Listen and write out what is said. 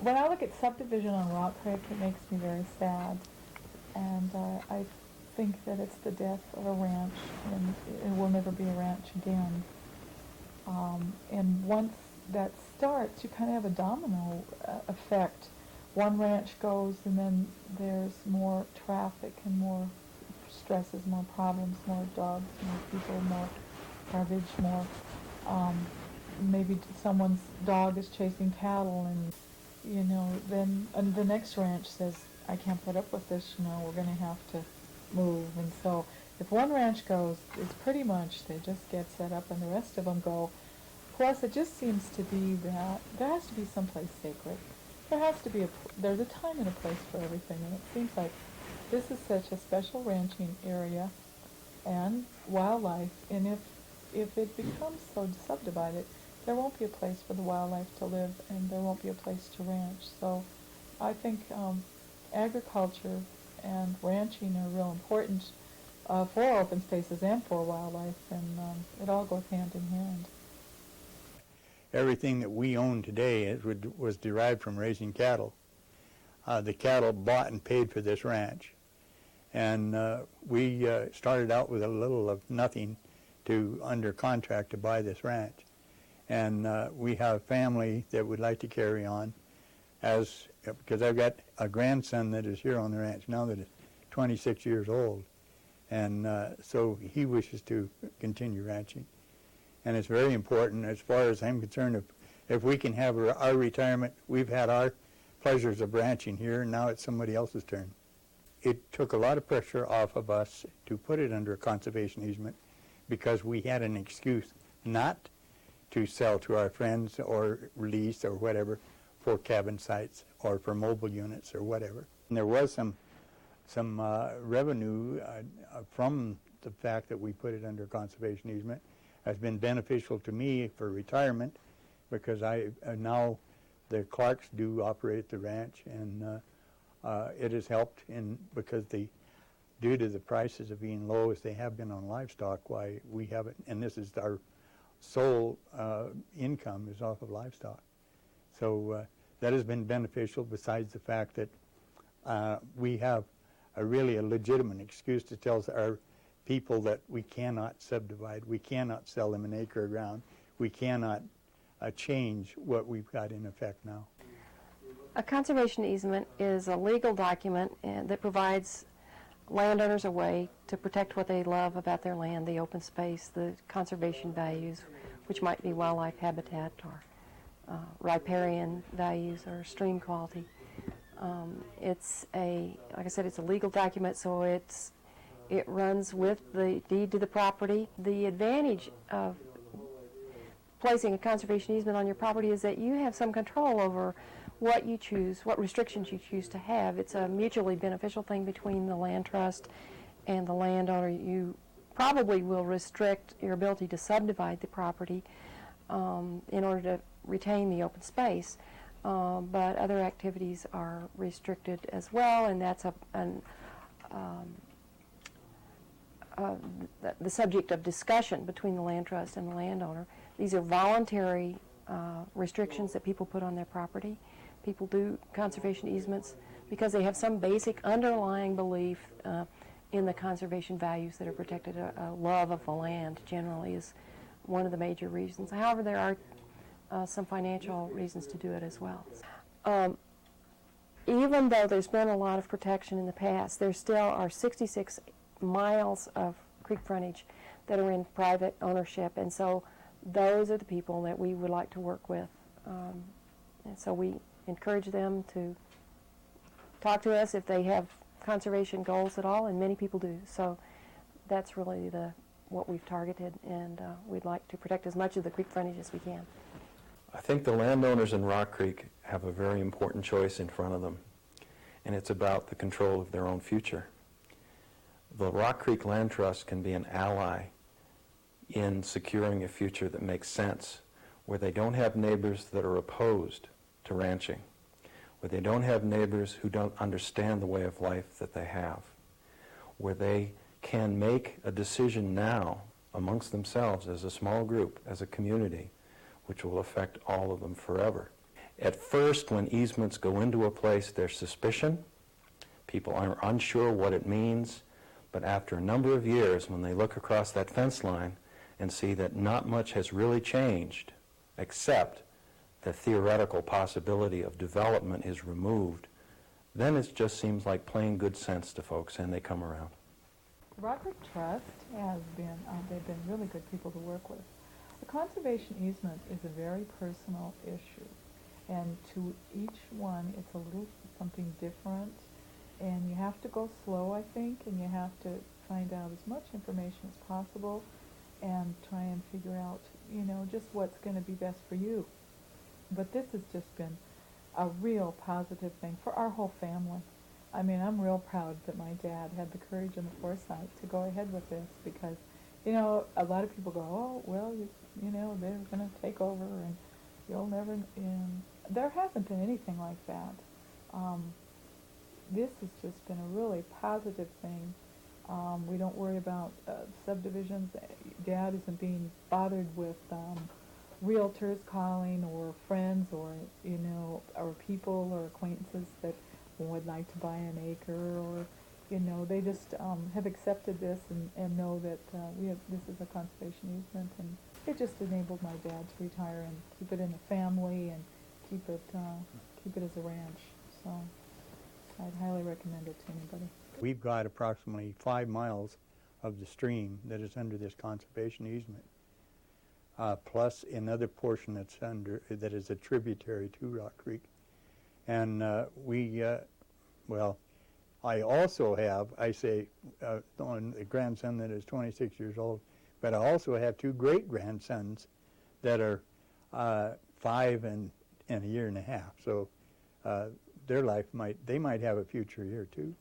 when I look at subdivision on Rock Creek, it makes me very sad. And I think that it's the death of a ranch, and it will never be a ranch again. And once that starts, you kind of have a domino effect. One ranch goes, and then there's more traffic and more stresses, more problems, more dogs, more people, more garbage, more maybe someone's dog is chasing cattle, and then the next ranch says, I can't put up with this, we're going to have to move. And so if one ranch goes, it's pretty much they just get set up and the rest of them go. Plus, it just seems to be that there has to be someplace sacred. There has to be there's a time and a place for everything, and it seems like this is such a special ranching area and wildlife, and if it becomes so subdivided, there won't be a place for the wildlife to live, and there won't be a place to ranch. So I think agriculture and ranching are real important for open spaces and for wildlife, and it all goes hand in hand. Everything that we own today was derived from raising cattle. The cattle bought and paid for this ranch. And we started out with a little of nothing under contract to buy this ranch. And we have a family that would like to carry on because I've got a grandson that is here on the ranch now that is 26 years old. And so he wishes to continue ranching. And it's very important, as far as I'm concerned, if we can have our retirement. We've had our pleasures of ranching here, and now it's somebody else's turn. It took a lot of pressure off of us to put it under a conservation easement because we had an excuse not to sell to our friends or lease or whatever for cabin sites or for mobile units or whatever. And there was some revenue from the fact that we put it under conservation easement. Has been beneficial to me for retirement because now the Clarks do operate the ranch, and it has helped because due to the prices of being low as they have been on livestock, why we haven't, and this is our sole income is off of livestock. So that has been beneficial, besides the fact that we have really a legitimate excuse to tell our people that we cannot subdivide, we cannot sell them an acre of ground, we cannot change what we've got in effect now. A conservation easement is a legal document that provides landowners a way to protect what they love about their land, the open space, the conservation values, which might be wildlife habitat or riparian values or stream quality. Like I said, it's a legal document, so it runs with the deed to the property. The advantage of placing a conservation easement on your property is that you have some control over what you choose, what restrictions you choose to have. It's a mutually beneficial thing between the land trust and the landowner. You probably will restrict your ability to subdivide the property in order to retain the open space, but other activities are restricted as well, and that's the subject of discussion between the land trust and the landowner. These are voluntary restrictions that people put on their property. People do conservation easements because they have some basic underlying belief in the conservation values that are protected. A love of the land generally is one of the major reasons. However, there are some financial reasons to do it as well. Even though there's been a lot of protection in the past, there still are 66 miles of creek frontage that are in private ownership, and so those are the people that we would like to work with. And so we encourage them to talk to us if they have conservation goals at all, and many people do. So that's really what we've targeted, and we'd like to protect as much of the creek frontage as we can. I think the landowners in Rock Creek have a very important choice in front of them, and it's about the control of their own future. The Rock Creek Land Trust can be an ally in securing a future that makes sense, where they don't have neighbors that are opposed to ranching, where they don't have neighbors who don't understand the way of life that they have, where they can make a decision now amongst themselves as a small group, as a community, which will affect all of them forever. At first, when easements go into a place, there's suspicion. People are unsure what it means. But after a number of years, when they look across that fence line and see that not much has really changed, except the theoretical possibility of development is removed, then it just seems like plain good sense to folks, and they come around. The Rock Creek Trust has been, they've been really good people to work with. The conservation easement is a very personal issue, and to each one it's a little something different, and you have to go slow, I think, and you have to find out as much information as possible and try and figure out, you know, just what's going to be best for you. But this has just been a real positive thing for our whole family. I mean, I'm real proud that my dad had the courage and the foresight to go ahead with this, because, you know, a lot of people go, oh, well, you know, they're going to take over and you'll never, and there hasn't been anything like that. This has just been a really positive thing. We don't worry about subdivisions. Dad isn't being bothered with realtors calling, or friends, or, you know, or people or acquaintances that would like to buy an acre, or, you know, they just have accepted this and know that this is a conservation easement, and it just enabled my dad to retire and keep it in the family and keep it as a ranch. So I'd highly recommend it to anybody. We've got approximately 5 miles of the stream that is under this conservation easement, plus another portion that's that is a tributary to Rock Creek. And well, I also have, I say, a grandson that is 26 years old, but I also have 2 great-grandsons that are 5 and a year and a half. So their life they might have a future here too.